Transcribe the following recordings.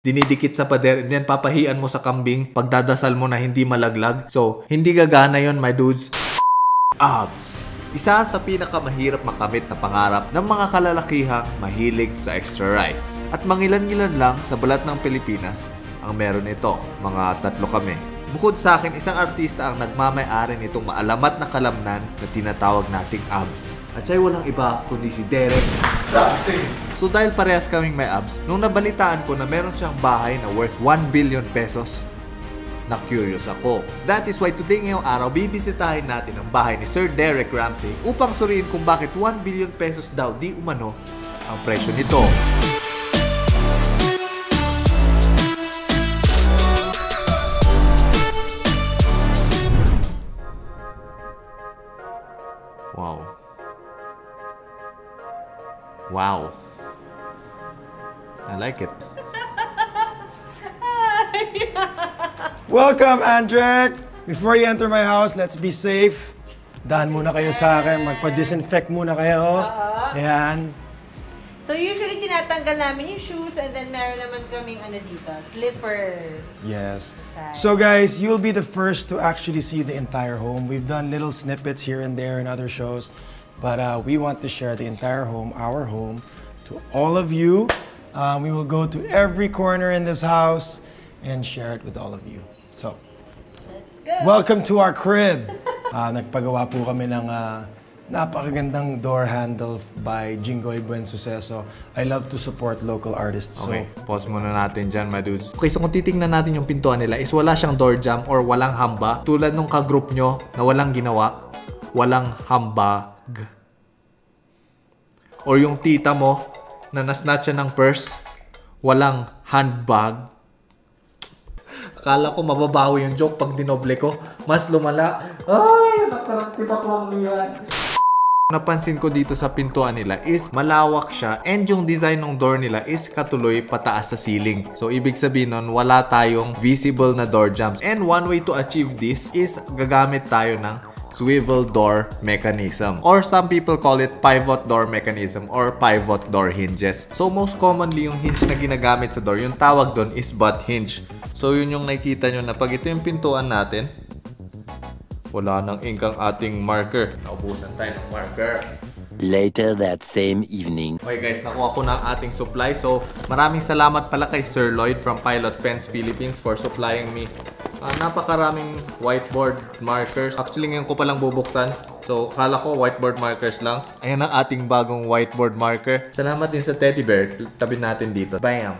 dinidikit sa pader, and then papahian mo sa kambing, pagdadasal mo na hindi malaglag. So, hindi gagana yon, my dudes. Abs. Isa sa pinakamahirap makamit na pangarap ng mga kalalakihang mahilig sa extra rice. At mangilan-ngilan lang sa balat ng Pilipinas ang meron ito. Mga 3 kami. Bukod sa akin, isang artista ang nagmamay-ari nitong maalamat na kalamnan na tinatawag nating abs. At siya'y walang iba kundi si Derek Ramsey. So dahil parehas kaming may abs, nung nabalitaan ko na meron siyang bahay na worth 1 billion pesos, na-curious ako. That is why today ngayong araw, bibisitahin natin ang bahay ni Sir Derek Ramsey upang suriin kung bakit 1 billion pesos daw di umano ang presyo nito. Wow. Wow. I like it. Welcome, Andrek! Before you enter my house, let's be safe. Daan muna kayo sa akin. Magpa-disinfect muna kayo. Ayan. So usually tinatanggal namin yung shoes and then meron naman kaming dito, slippers. Yes. So guys, you'll be the first to actually see the entire home. We've done little snippets here and there in other shows, but we want to share the entire home, our home, to all of you. We will go to every corner in this house and share it with all of you. So, welcome to our crib. Nagpagawa po kami ng napakagandang door handle by Jingoy Buensuceso. I love to support local artists. Okay, pause muna natin dyan, my dudes. Okay, so kung titingnan natin yung pintuan nila is wala siyang door jamb or walang hamba. Tulad nung ka-group nyo na walang ginawa, walang hambag. Or yung tita mo na nasnatch siya ng purse, walang handbag. Akala ko mababaho yung joke pag dinoble ko. Mas lumala. Ay, nakatipaklong yan. Napansin ko dito sa pintuan nila is malawak siya and yung design ng door nila is katuloy pataas sa ceiling. So, ibig sabihin nun, wala tayong visible na door jambs. And one way to achieve this is gagamit tayo ng swivel door mechanism, or some people call it pivot door mechanism or pivot door hinges. So most commonly yung hinge na ginagamit sa door, yung tawag doon is butt hinge. So yun yung nakikita nyo na pag ito yung pintuan natin, wala nang ink ang ating marker. Naubusan tayo ng marker. Later that same evening. Okay guys, nakuha ko na ang ating supply. So maraming salamat pala kay Sir Lloyd from Pilot Pens Philippines for supplying me napakaraming whiteboard markers. Actually, ngayon ko palang bubuksan. So, akala ko whiteboard markers lang. Ayan ang ating bagong whiteboard marker. Salamat din sa teddy bear. Tabi natin dito. Bam!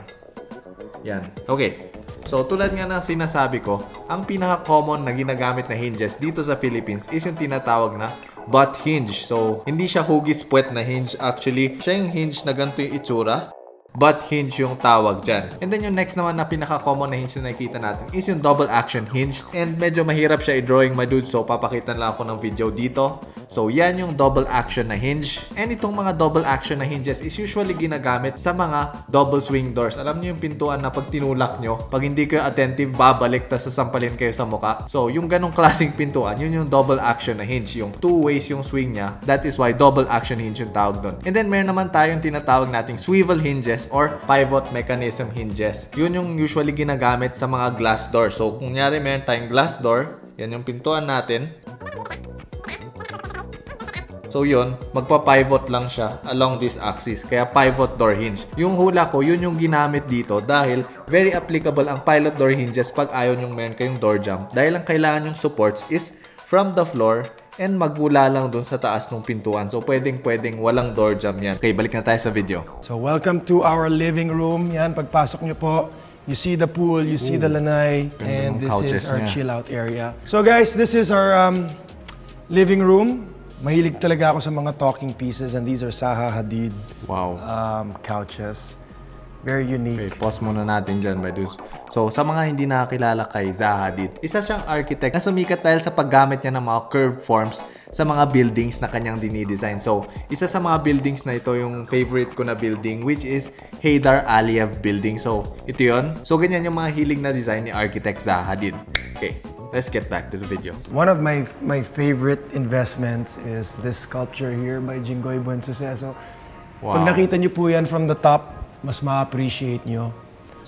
Yan. Okay. So, tulad nga ng sinasabi ko, ang pinaka-common na ginagamit na hinges dito sa Philippines is yung tinatawag na butt hinge. So, hindi siya hugis puwet na hinge. Actually, siya yung hinge na ganito yung itsura. Butt hinge yung tawag dyan. And then yung next naman na pinaka-common na hinge na nakikita natin is yung double action hinge. And medyo mahirap siya i-drawing, my dude. So papakita lang ako ng video dito. So yan yung double action na hinge. And itong mga double action na hinges is usually ginagamit sa mga double swing doors. Alam niyo yung pintuan na pag tinulak nyo, pag hindi kayo attentive, babalik tas sasampalin kayo sa muka. So yung ganong klaseng pintuan, yun yung double action na hinge. Yung two ways yung swing niya. That is why double action hinge yung tawag doon. And then meron naman tayong tinatawag nating swivel hinges or pivot mechanism hinges. Yun yung usually ginagamit sa mga glass door. So kung nyari meron tayong glass door, yan yung pintuan natin. So yun, magpa-pivot lang siya along this axis. Kaya pivot door hinge. Yung hula ko, yun yung ginamit dito dahil very applicable ang pilot door hinges pag ayaw nyong meron kayong door jamb. Dahil ang kailangan yung supports is from the floor and magmula lang dun sa taas ng pintuan. So pwedeng walang door jamb yan. Okay, balik na tayo sa video. So welcome to our living room. Yan, pagpasok nyo po, you see the pool, you see the lanai, and this is our chill out area. So guys, this is our living room. Mahilig talaga ako sa mga talking pieces, and these are Zaha Hadid couches. Very unique. Okay, pause muna natin dyan, my dudes. So, sa mga hindi nakakilala kay Zaha Hadid, isa siyang architect na sumikat dahil sa paggamit niya ng mga curved forms sa mga buildings na kanyang dinidesign. So, isa sa mga buildings na ito yung favorite ko na building, which is Heydar Aliyev building. So, ito yun. So, ganyan yung mga hilig na design ni architect Zaha Hadid. Okay. Let's get back to the video. One of my favorite investments is this sculpture here by Jingoy Buensuceso. Wow. Pag nakita niyo po yan from the top, mas ma-appreciate nyo.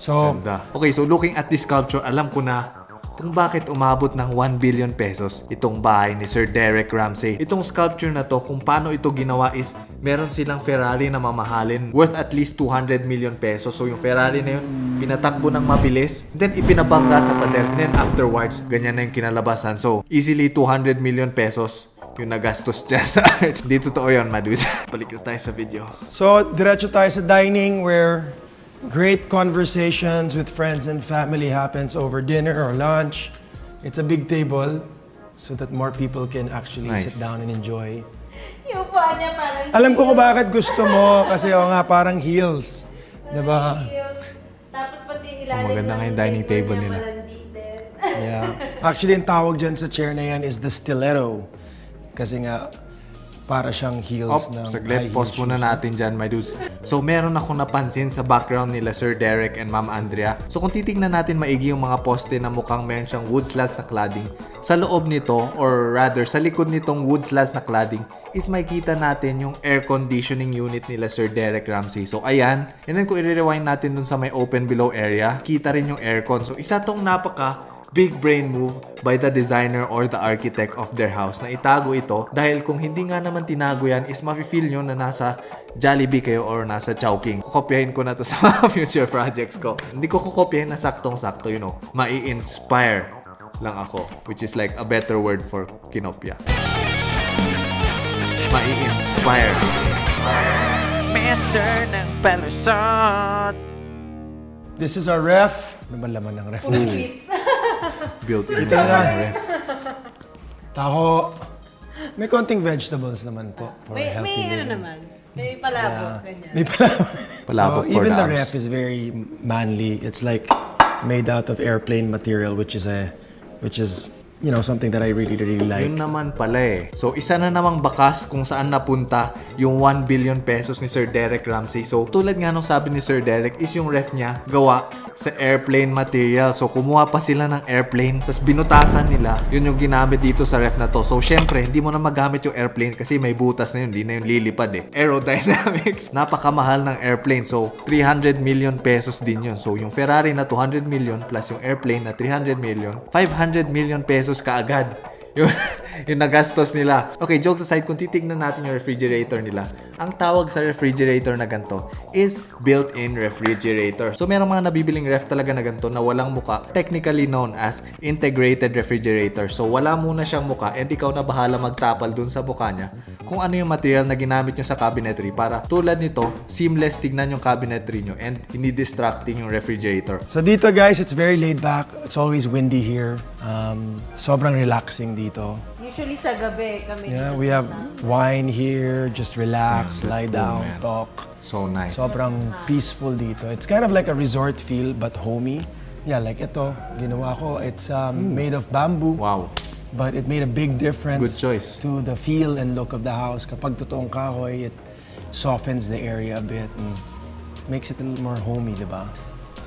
So, Ganda. Okay, so looking at this sculpture, alam ko na kung bakit umabot ng 1 billion pesos itong bahay ni Sir Derek Ramsey. Itong sculpture na to, kung paano ito ginawa is meron silang Ferrari na mamahalin worth at least 200 million pesos. So yung Ferrari na yun, pinatakbo ng mabilis, then ipinabangga sa pader, then afterwards, ganyan na yung kinalabasan. So easily 200 million pesos yung nagastos dyan sa art. Di totoo yun, Madus. Balik na tayo sa video. so diretso tayo sa dining where great conversations with friends and family happens over dinner or lunch. It's a big table so that more people can actually Nice. sit down and enjoy. Yung upuan niya parang Alam ko kung bakit gusto mo kasi nga parang heels. Diba? Tapos pati yung ilalim maganda nga yung dining table nila. malandi din. Yeah. Actually, ang tawag dyan sa chair na yan is the stiletto. Kasi nga, para siyang heels ng Saglit, high pause heel muna shoes. natin dyan, my dudes. So, meron akong napansin sa background nila Sir Derek and Ma'am Andrea. So, kung titignan natin maigi yung mga poste na mukhang meron siyang wood slats na cladding, sa loob nito, or rather, sa likod nitong wood slats na cladding, is makikita natin yung air conditioning unit nila Sir Derek Ramsey. So, ayan. And then, kung i-rewind natin dun sa may open below area, kita rin yung aircon. So, isa tong napaka big brain move by the designer or the architect of their house na itago ito dahil kung hindi nga naman tinago yan is mafe-feel nyo na nasa Jollibee kayo or nasa Chowking. Kukopyahin ko na to sa mga future projects ko. Hindi ko kukopyahin na saktong-sakto, you know. Mai-inspire lang ako, which is like a better word for kinopya. Mai-inspire. Master ng palusot. This is our ref. Ano ba laman ng ref? Built-in Ito na. ref. Taho. May konting vegetables naman po for May healthy ano living. naman. May palabo, ganyan. May palabok. Palabok So, for even the the arms. ref is very manly. It's like made out of airplane material, which is you know, something that I really like. Yun naman pala eh. So, isa na namang bakas kung saan napunta yung 1 billion pesos ni Sir Derek Ramsey. So, tulad nga nung sabi ni Sir Derek is yung ref niya gawa sa airplane material. So, kumuha pa sila ng airplane tapos binutasan nila. Yun yung ginamit dito sa ref na to. So, syempre, hindi mo na magamit yung airplane kasi may butas na yun. Hindi na yung lilipad eh. Aerodynamics. Napakamahal ng airplane. So, 300 million pesos din yun. So, yung Ferrari na 200 million plus yung airplane na 300 million, 500 million pesos kaagad yung nagastos nila. Okay, jokes aside, kung titignan natin yung refrigerator nila, ang tawag sa refrigerator na ganito is built-in refrigerator. So, merong mga nabibiling ref talaga na ganito na walang muka, technically known as integrated refrigerator. So, wala muna siyang muka and ikaw na bahala magtapal dun sa muka niya kung ano yung material na ginamit nyo sa cabinetry para tulad nito, seamless tignan yung cabinetry nyo and hindi distracting yung refrigerator. So dito guys, it's very laid back. It's always windy here. Sobrang relaxing dito. Usually sa gabi kami. Yeah, we have wine here. Just relax, lie down, man. talk. So nice. Sobrang peaceful dito. It's kind of like a resort feel but homey. Yeah, like ito, ginawa ko. It's made of bamboo. Wow. But it made a big difference Good choice. to the feel and look of the house. Kapag totoong kahoy, it softens the area a bit and makes it a little more homey, diba?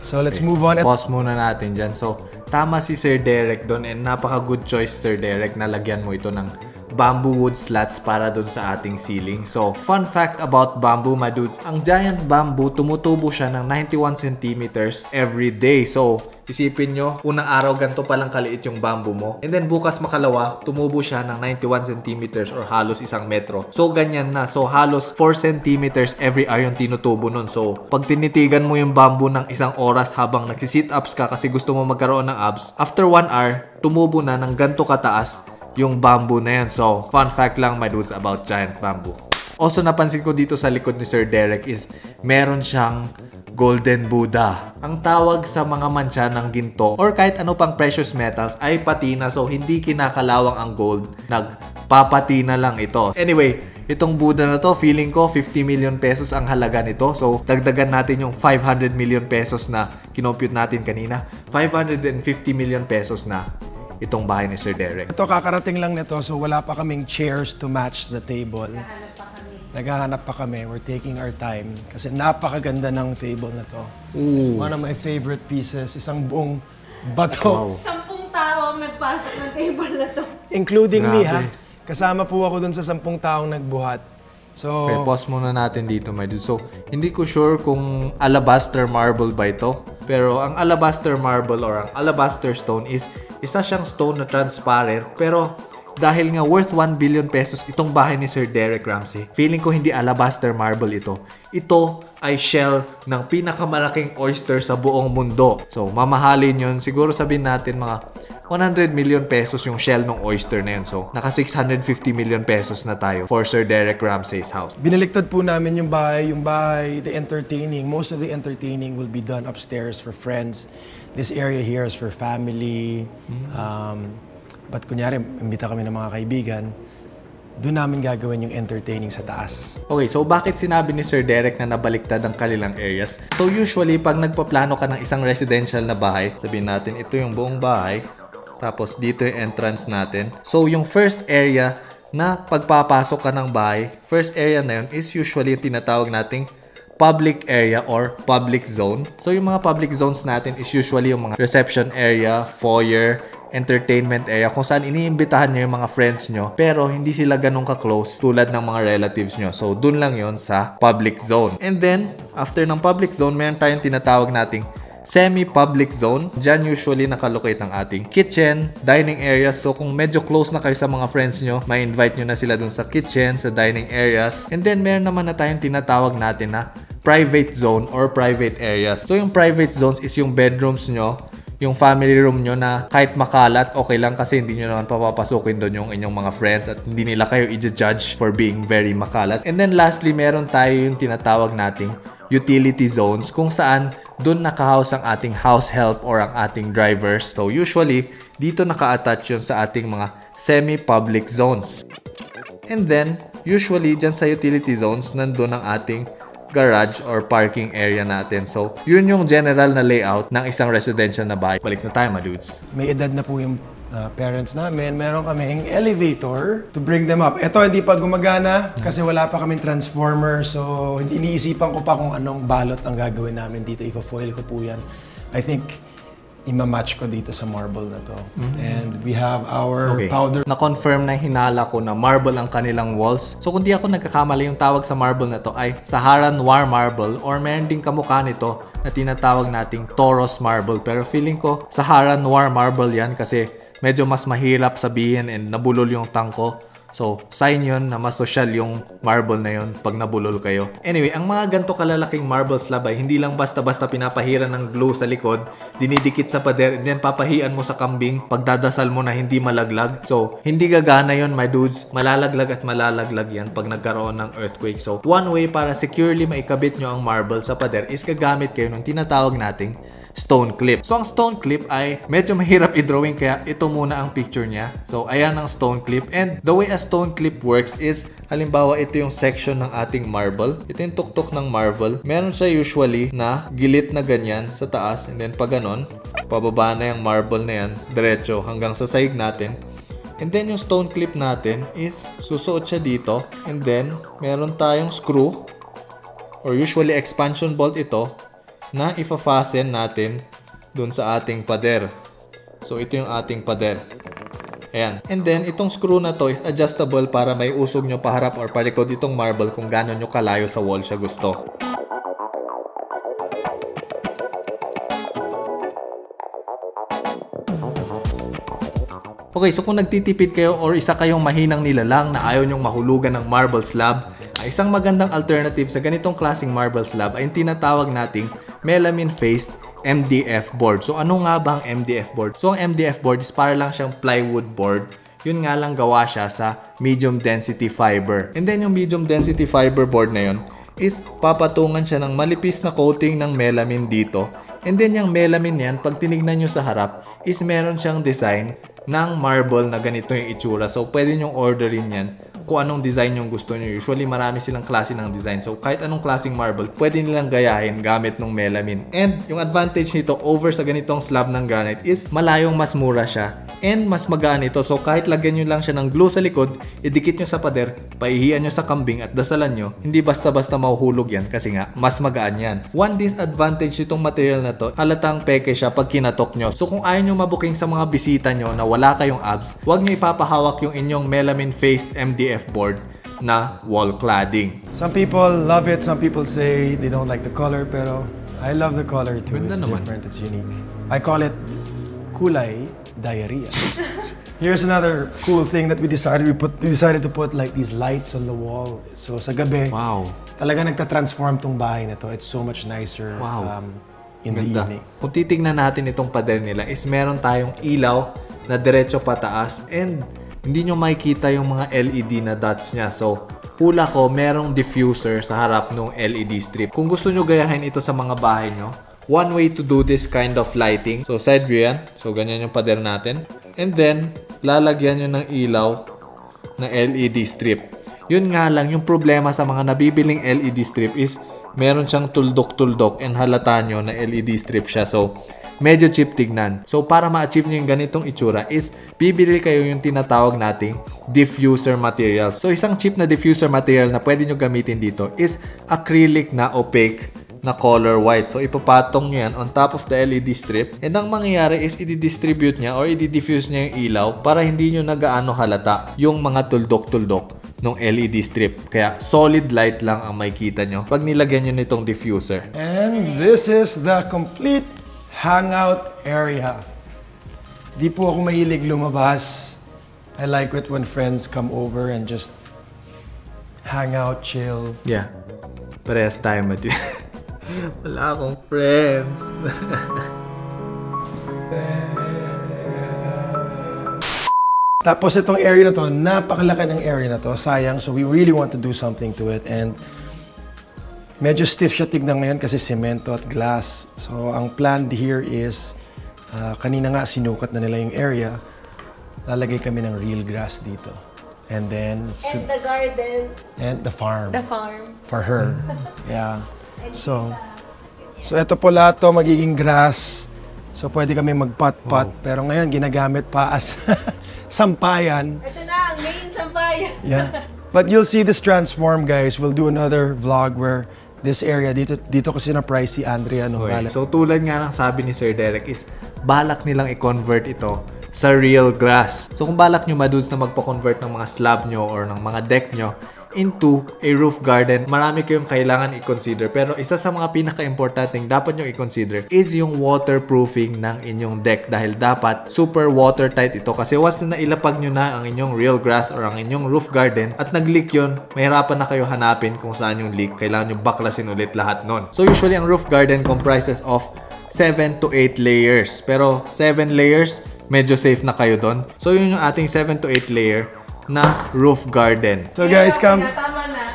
So let's move on. Pause muna natin dyan. So, tama si Sir Derek doon and napaka-good choice, Sir Derek, na lagyan mo ito ng bamboo wood slats para doon sa ating ceiling. So, fun fact about bamboo, my dudes, ang giant bamboo, tumutubo siya ng 91 centimeters every day. So, isipin nyo, unang araw ganito palang kaliit yung bamboo mo. And then bukas makalawa, tumubo siya ng 91 centimeters or halos 1 metro. So ganyan na. So halos 4 centimeters every hour yung tinutubo nun. So pag tinitigan mo yung bamboo ng 1 oras habang nagsisit-ups ka kasi gusto mo magkaroon ng abs, after 1 hour, tumubo na ng ganito kataas yung bamboo na yan. So fun fact lang, my dudes, about giant bamboo. Also napansin ko dito sa likod ni Sir Derek is meron siyang Golden Buddha. Ang tawag sa mga mancha ng ginto or kahit ano pang precious metals ay patina. So, hindi kinakalawang ang gold. Nagpapatina lang ito. Anyway, itong Buddha na to, feeling ko 50 million pesos ang halaga nito. So, dagdagan natin yung 500 million pesos na kinompute natin kanina. 550 million pesos na itong bahay ni Sir Derek. Ito, kakarating lang nito, so wala pa kaming chairs to match the table. Naghahanap pa kami. We're taking our time. Kasi napakaganda ng table na to. Ooh. One of my favorite pieces. Isang buong bato. Wow. 10 tao ang nagpasok ng table na to. Including me, ha? Grabe. Kasama po ako dun sa 10 taong nagbuhat. So, Okay, pause muna natin dito, my dude. So, hindi ko sure kung alabaster marble ba ito. Pero ang alabaster marble or ang alabaster stone is isa siyang stone na transparent. Pero dahil nga worth 1 billion pesos itong bahay ni Sir Derek Ramsey, feeling ko hindi alabaster marble ito. Ito ay shell ng pinakamalaking oyster sa buong mundo. So, mamahalin yun. Siguro sabihin natin mga 100 million pesos yung shell ng oyster na yun. So, naka 650 million pesos na tayo for Sir Derek Ramsey's house. binaliktad po namin yung bahay, the entertaining. Most of the entertaining will be done upstairs for friends. This area here is for family. But kunyari, imbita kami ng mga kaibigan, doon namin gagawin yung entertaining sa taas. Okay, so bakit sinabi ni Sir Derek na nabaliktad ang kanilang areas? So usually, pag nagpaplano ka ng isang residential na bahay, sabihin natin, ito yung buong bahay, tapos dito yung entrance natin. So yung first area na pagpapasok ka ng bahay, first area na yun is usually yung tinatawag nating public area or public zone. So yung mga public zones natin is usually yung mga reception area, foyer, entertainment area, kung saan iniimbitahan nyo yung mga friends nyo pero hindi sila ganun ka-close tulad ng mga relatives nyo. So dun lang yon sa public zone. And then, after ng public zone, meron tayong tinatawag nating semi-public zone. Diyan usually nakalocate ang ating kitchen, dining area. So kung medyo close na kayo sa mga friends nyo, may invite nyo na sila dun sa kitchen, sa dining areas. And then meron naman na tayong tinatawag natin na private zone or private areas. So yung private zones is yung bedrooms nyo, yung family room nyo na kahit makalat, okay lang kasi hindi nyo naman papapasukin doon yung inyong mga friends at hindi nila kayo i-judge for being very makalat. And then lastly, meron tayo yung tinatawag nating utility zones kung saan doon nakahouse ang ating house help or ang ating drivers. So usually, dito naka-attach yun sa ating mga semi-public zones. And then, usually, dyan sa utility zones, nandun ang ating garage or parking area natin. So, yun yung general na layout ng isang residential na bahay. Balik na tayo, my dudes. May edad na po yung parents namin. Meron kaming elevator to bring them up. Ito hindi pa gumagana kasi wala pa kaming transformer. So, hindi iniisipan ko pa kung anong balot ang gagawin namin dito. Ipa-foil ko po yan. I think ima-match ko dito sa marble na to. And we have our powder. Na-confirm na hinala ko na marble ang kanilang walls. So kung di ako nagkakamali, yung tawag sa marble na to ay Sahara Noir Marble or meron din kamukha nito na tinatawag nating Taurus Marble. Pero feeling ko Sahara Noir Marble yan kasi medyo mas mahirap sabihin and nabulol yung tangko. So, sign yun na mas social yung marble na yun pag nabulol kayo. Anyway, ang mga ganito kalalaking marble slab ay hindi lang basta-basta pinapahiran ng glue sa likod, dinidikit sa pader, and then papahian mo sa kambing, pagdadasal mo na hindi malaglag. So, hindi gagana yun, my dudes. Malalaglag at malalaglag yan pag nagkaroon ng earthquake. So, one way para securely maikabit nyo ang marble sa pader is gagamit kayo ng tinatawag nating stone clip. So, ang stone clip ay medyo mahirap i-drawing kaya ito muna ang picture niya. So, ayan ang stone clip. And the way a stone clip works is, halimbawa, ito yung section ng ating marble. Ito yung tuktok ng marble. Meron siya usually na gilit na ganyan sa taas. And then, pag ganon, pababa na yung marble na yan, diretso hanggang sa sahig natin. And then, yung stone clip natin is susuot siya dito. And then, meron tayong screw or usually expansion bolt ito na ifa-fasten natin dun sa ating pader. So, ito yung ating pader. Ayan. And then, itong screw na to is adjustable para may usog nyo paharap or palikod itong marble kung gano'n nyo kalayo sa wall siya gusto. Okay, so kung nagtitipid kayo or isa kayong mahinang nilalang na ayaw nyong mahulugan ng marble slab, ay isang magandang alternative sa ganitong klaseng marble slab ay yung tinatawag nating melamine-faced MDF board. So ano nga ba ang MDF board? So ang MDF board is para lang siyang plywood board. Yun nga lang gawa siya sa medium density fiber. And then yung medium density fiber board na yun is papatungan siya ng malipis na coating ng melamine dito. And then yung melamine yan, pag tinignan nyo sa harap, is meron siyang design ng marble na ganito yung itsura. So, pwede nyong orderin yan kung anong design yung gusto nyo. Usually, marami silang klase ng design. So, kahit anong klaseng marble, pwede nilang gayahin gamit ng melamine. And, yung advantage nito over sa ganitong slab ng granite is malayong mas mura siya. And, mas magaan ito. So, kahit lagyan nyo lang siya ng glue sa likod, idikit nyo sa pader, paihian nyo sa kambing at dasalan nyo, hindi basta-basta mahuhulog yan kasi nga, mas magaan yan. One disadvantage nitong material na to, halatang peke siya pag kinatok nyo. So, kung ayaw nyo mabuking sa mga bisita nyo na wala kayong abs, huwag nyo ipapahawak yung inyong melamine-faced MDF board na wall cladding. Some people love it, some people say they don't like the color, pero I love the color too. Ganda It's naman. different, it's unique. I call it kulay diarrhea. Here's another cool thing that we decided to put like these lights on the wall. So sa gabi, Wow. talaga nagta-transform tong bahay na to. It's so much nicer Wow. in the Ganda. evening. Kung titignan natin itong pader nila is meron tayong ilaw na diretso pataas and hindi nyo makikita yung mga LED na dots niya. So, hula ko, merong diffuser sa harap ng LED strip. Kung gusto nyo gayahin ito sa mga bahay nyo, one way to do this kind of lighting. So, side view yan. So, ganyan yung pader natin. And then, lalagyan nyo ng ilaw na LED strip. Yun nga lang, yung problema sa mga nabibiling LED strip is meron siyang tuldok-tuldok and halata nyo na LED strip siya. So, medyo cheap tignan. So, para ma-achieve nyo yung ganitong itsura is bibili kayo yung tinatawag nating diffuser material. So, isang cheap na diffuser material na pwede nyo gamitin dito is acrylic na opaque na color white. So, ipapatong nyo yan on top of the LED strip. And ang mangyayari is i-distribute niya or i-diffuse niya yung ilaw para hindi nyo nagaano halata yung mga tuldok-tuldok ng LED strip. Kaya solid light lang ang makikita nyo pag nilagyan nyo nitong diffuser. And this is the complete hangout area. Di po ako mahilig lumabas. I like it when friends come over and just hang out, chill. Yeah. Parehas tayo, Matthew. Wala akong friends. Tapos itong area na to, napakalaki ng area na to. Sayang, so we really want to do something to it. And medyo stiff siya tignan ngayon kasi semento at glass. So ang plan here is, kanina nga sinukat na nila yung area. Lalagay kami ng real grass dito. And then, And the garden, and the farm. the farm. For her. Yeah. So ito po lahat to magiging grass. So pwede kami mag-pot-pot. Pero ngayon ginagamit pa as sampayan. Ito na ang main sampayan. Yeah. But you'll see this transform, guys. We'll do another vlog where this area, dito ko sinurprise si Andrea nung Okay. galing. So tulad nga ng sabi ni Sir Derek is balak nilang i-convert ito sa real grass. So kung balak nyo madudes na magpa-convert ng mga slab nyo or ng mga deck nyo into a roof garden, marami kayong kailangan i-consider. Pero isa sa mga pinaka-importanting dapat nyo i-consider is yung waterproofing ng inyong deck. Dahil dapat super watertight ito. Kasi once na nailapag nyo na ang inyong real grass or ang inyong roof garden at nag-leak yun, mahirapan na kayo hanapin kung saan yung leak. Kailangan nyo baklasin ulit lahat nun. So usually ang roof garden comprises of 7 to 8 layers. Pero 7 layers, medyo safe na kayo doon. So yun yung ating 7 to 8 layer na roof garden. So guys, come. Tama na.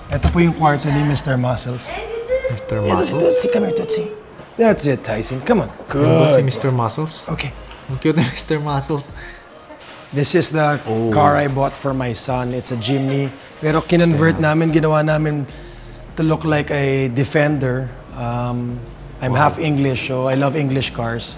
Ito po yung kwarto ni Mr. Muscles. Mr. Ito si Tootsie. Come here, Tootsie. That's it, Tyson. Come on. Ano ba si Good. Mr. Muscles? Okay. Ang cute ni Mr. Muscles. This is the car I bought for my son. It's a Jimny. Pero kinonvert namin, ginawa namin to look like a Defender. I'm half English, so I love English cars.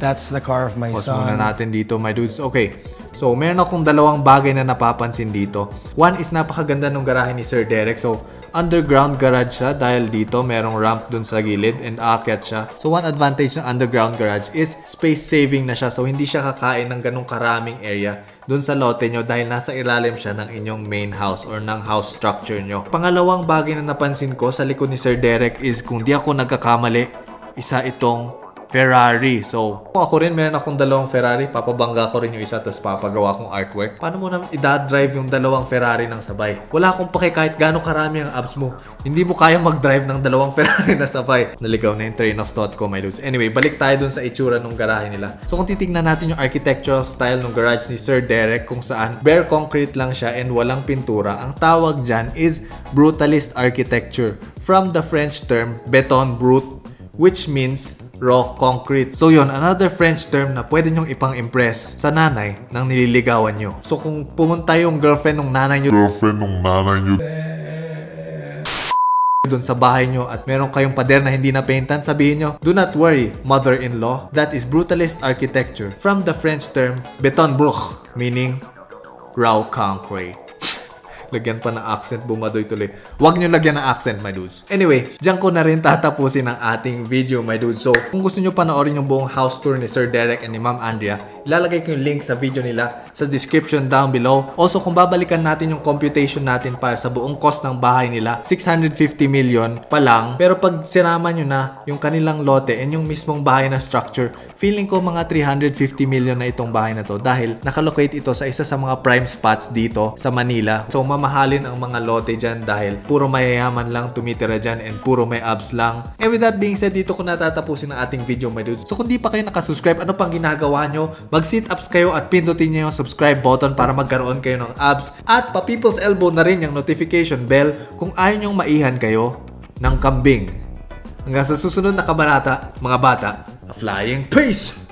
That's the car of my Pause son. muna natin dito, my dudes. Okay. So, meron akong dalawang bagay na napapansin dito. One is napakaganda ng garahe ni Sir Derek. So, underground garage siya dahil dito merong ramp dun sa gilid and aakyat siya. So, one advantage ng underground garage is space saving na siya. So, hindi siya kakain ng ganong karaming area dun sa lote nyo dahil nasa ilalim siya ng inyong main house or ng house structure nyo. Pangalawang bagay na napansin ko sa likod ni Sir Derek is kung di ako nagkakamali, isa itong Ferrari. So, ako rin, meron akong dalawang Ferrari. Papabangga ko rin yung isa, tapos papagawa kong artwork. Paano mo naman i-drive yung dalawang Ferrari ng sabay? Wala akong pake kahit gaano karami ang abs mo. Hindi mo kaya mag-drive ng dalawang Ferrari na sabay. Naligaw na yung train of thought ko, my dudes. Anyway, balik tayo dun sa itsura ng garahe nila. So, kung titignan natin yung architectural style ng garage ni Sir Derek, kung saan bare concrete lang siya and walang pintura, ang tawag dyan is brutalist architecture. From the French term, béton brut, which means raw concrete. So yun, another French term na pwede nyong ipang-impress sa nanay ng nililigawan nyo. So kung pumunta yung girlfriend ng nanay nyo dun sa bahay nyo at meron kayong pader na hindi napaintan, sabihin nyo, do not worry, mother-in-law. That is brutalist architecture. From the French term, béton brut, meaning raw concrete. Lagyan pa ng accent, bumadoy tuloy. Huwag nyo lagyan ng accent, my dudes. Anyway, dyan ko na rin tatapusin ang ating video, my dudes. So, kung gusto nyo panoorin yung buong house tour ni Sir Derek and ni Ma'am Andrea, Ilalagay ko yung link sa video nila sa description down below. Also, kung babalikan natin yung computation natin para sa buong cost ng bahay nila, 650 million pa lang. Pero pag sinama nyo na yung kanilang lote and yung mismong bahay na structure, feeling ko mga 350 million na itong bahay na to dahil nakalocate ito sa isa sa mga prime spots dito sa Manila. So, mamahalin ang mga lote dyan dahil puro mayayaman lang tumitira dyan and puro may abs lang. And with that being said, dito ko natatapusin ang ating video, my dudes. So, kung di pa kayo nakasubscribe, ano pang ginagawa nyo? Mag-sit-ups kayo at pindutin nyo yung subscribe button para magkaroon kayo ng abs. At pa-people's elbow na rin yung notification bell kung ayaw nyong maihan kayo ng kambing. Hanggang sa susunod na kabanata, mga bata, a flying peace!